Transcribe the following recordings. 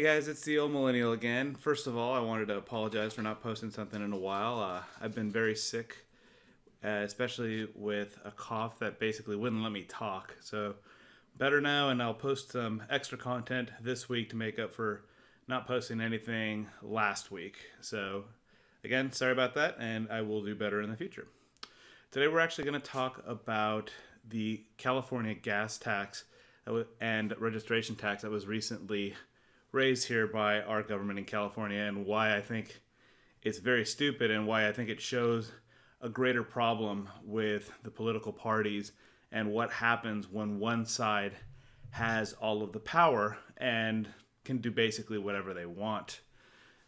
guys, it's the old millennial again. First of all, I wanted to apologize for not posting something in a while. I've been very sick, especially with a cough that basically wouldn't let me talk. So better now, and I'll post some extra content this week to make up for not posting anything last week. So again, sorry about that, and I will do better in the future. Today we're actually going to talk about the California gas tax and registration tax that was recently raised here by our government in California, and why I think it's very stupid, and why I think it shows a greater problem with the political parties and what happens when one side has all of the power and can do basically whatever they want.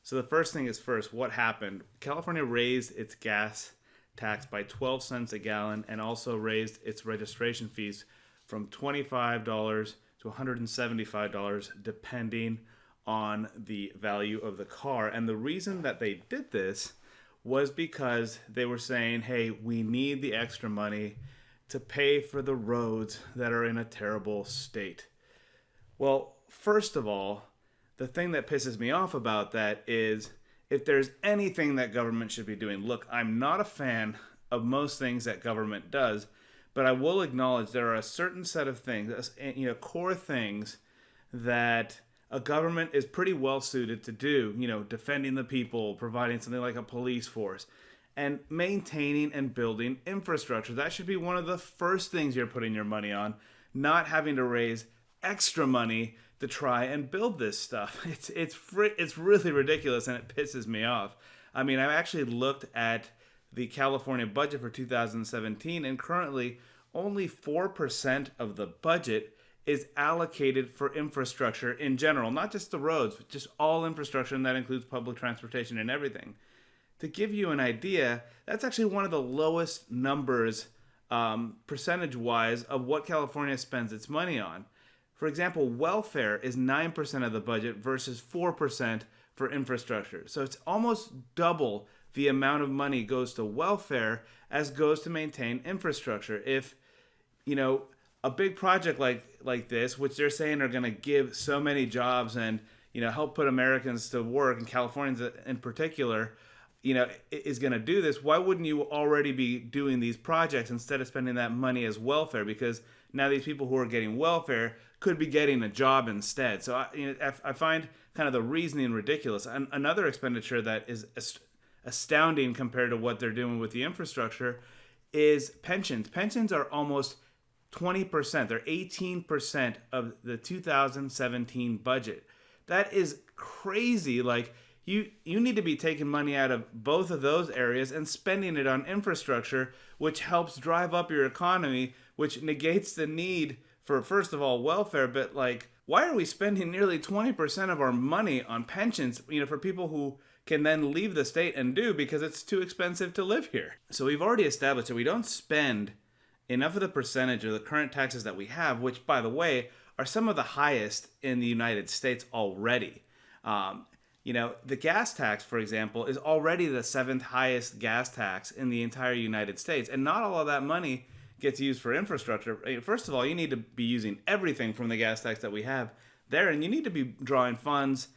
So the first thing is first, what happened? California raised its gas tax by 12 cents a gallon and also raised its registration fees from $25 to $175 depending on the value of the car. And the reason that they did this was because they were saying, hey, we need the extra money to pay for the roads that are in a terrible state. Well, first of all, the thing that pisses me off about that is if there's anything that government should be doing. Look, I'm not a fan of most things that government does, but I will acknowledge there are a certain set of things, core things that a government is pretty well suited to do. Defending the people, providing something like a police force, and maintaining and building infrastructure. That should be one of the first things you're putting your money on, not having to raise extra money to try and build this stuff. It's really ridiculous, and it pisses me off. I mean, I've actually looked at the California budget for 2017, and currently only 4% of the budget is allocated for infrastructure in general, not just the roads, but just all infrastructure, and that includes public transportation and everything. To give you an idea, that's actually one of the lowest numbers percentage-wise of what California spends its money on. For example, welfare is 9% of the budget versus 4% for infrastructure. So it's almost double the amount of money goes to welfare as goes to maintain infrastructure. If, a big project like this, which they're saying are going to give so many jobs and, help put Americans to work, and Californians in particular, is going to do this, why wouldn't you already be doing these projects instead of spending that money as welfare? Because now these people who are getting welfare could be getting a job instead. So I find kind of the reasoning ridiculous. Another expenditure that is astounding compared to what they're doing with the infrastructure is pensions. Pensions are almost 20%. They're 18% of the 2017 budget. That is crazy. Like, you need to be taking money out of both of those areas and spending it on infrastructure, which helps drive up your economy, which negates the need for, first of all, welfare. But why are we spending nearly 20% of our money on pensions, for people who can then leave the state and do because it's too expensive to live here? So we've already established that we don't spend enough of the percentage of the current taxes that we have, which, by the way, are some of the highest in the United States already. The gas tax, for example, is already the 7th highest gas tax in the entire United States. And not all of that money gets used for infrastructure. First of all, you need to be using everything from the gas tax that we have there. And you need to be drawing funds,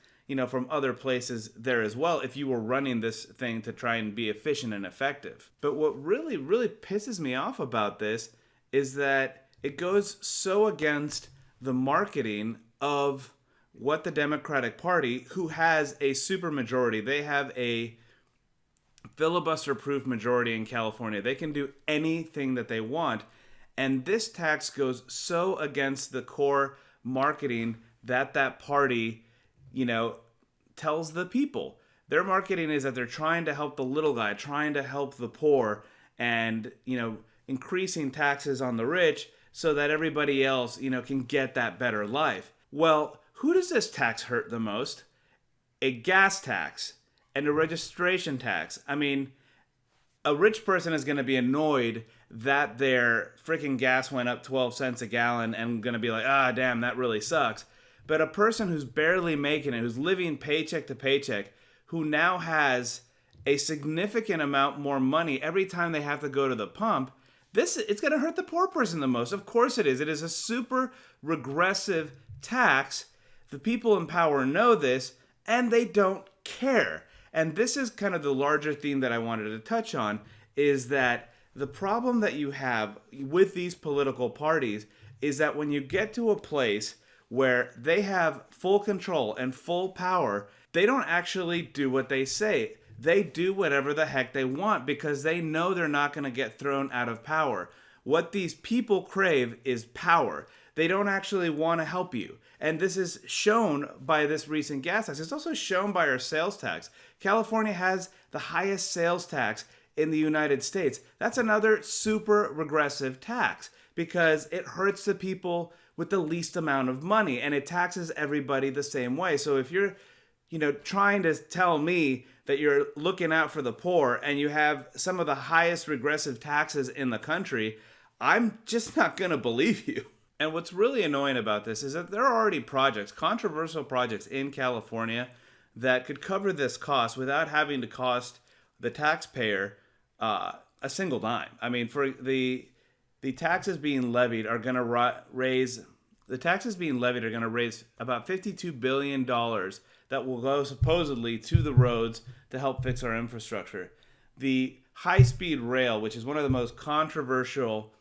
from other places there as well if you were running this thing to try and be efficient and effective. But what really, really pisses me off about this is that it goes so against the marketing of what the Democratic Party, who has a supermajority, they have a filibuster-proof majority in California. They can do anything that they want. And this tax goes so against the core marketing that party, tells the people. Their marketing is that they're trying to help the little guy, trying to help the poor, and, increasing taxes on the rich so that everybody else, can get that better life. Well, who does this tax hurt the most? A gas tax and a registration tax. I mean, a rich person is going to be annoyed that their freaking gas went up 12 cents a gallon and going to be like, damn, that really sucks. But a person who's barely making it, who's living paycheck to paycheck, who now has a significant amount more money every time they have to go to the pump, it's going to hurt the poor person the most. Of course it is. It is a super regressive tax The people in power know this, and they don't care. And this is kind of the larger theme that I wanted to touch on, is that the problem that you have with these political parties is that when you get to a place where they have full control and full power, they don't actually do what they say. They do whatever the heck they want because they know they're not going to get thrown out of power. What these people crave is power. They don't actually want to help you. And this is shown by this recent gas tax. It's also shown by our sales tax. California has the highest sales tax in the United States. That's another super regressive tax because it hurts the people with the least amount of money and it taxes everybody the same way. So if you're, trying to tell me that you're looking out for the poor and you have some of the highest regressive taxes in the country, I'm just not going to believe you. And what's really annoying about this is that there are already projects, controversial projects in California that could cover this cost without having to cost the taxpayer a single dime. I mean, for the taxes being levied are going to raise about $52 billion that will go supposedly to the roads to help fix our infrastructure. The high-speed rail, which is one of the most controversial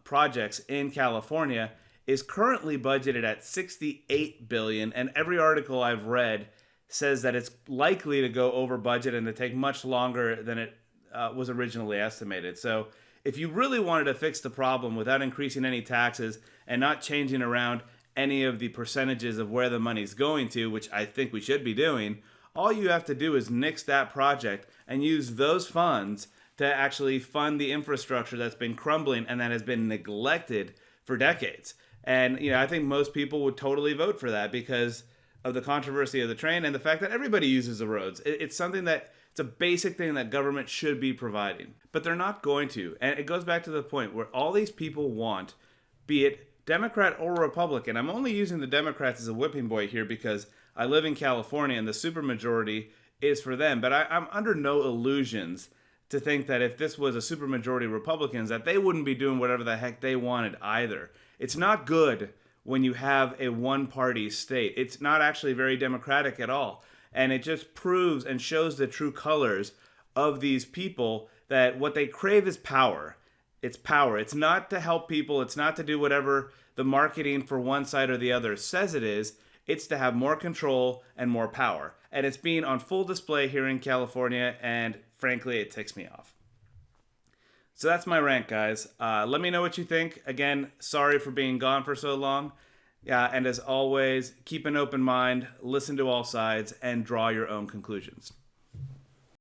projects in California, is currently budgeted at $68 billion, and every article I've read says that it's likely to go over budget and to take much longer than it was originally estimated. So if you really wanted to fix the problem without increasing any taxes and not changing around any of the percentages of where the money's going to, which I think we should be doing, all you have to do is nix that project and use those funds to actually fund the infrastructure that's been crumbling and that has been neglected for decades. And, I think most people would totally vote for that because of the controversy of the train and the fact that everybody uses the roads. It's something that, it's a basic thing that government should be providing. But they're not going to. And it goes back to the point where all these people want, be it Democrat or Republican. I'm only using the Democrats as a whipping boy here because I live in California and the supermajority is for them. But I'm under no illusions to think that if this was a supermajority Republicans, that they wouldn't be doing whatever the heck they wanted either. It's not good when you have a one-party state. It's not actually very democratic at all. And it just proves and shows the true colors of these people that what they crave is power. It's power. It's not to help people. It's not to do whatever the marketing for one side or the other says it is. It's to have more control and more power. And it's being on full display here in California, and frankly, it ticks me off. So that's my rant, guys. Let me know what you think. Again, sorry for being gone for so long. And as always, keep an open mind, listen to all sides, and draw your own conclusions.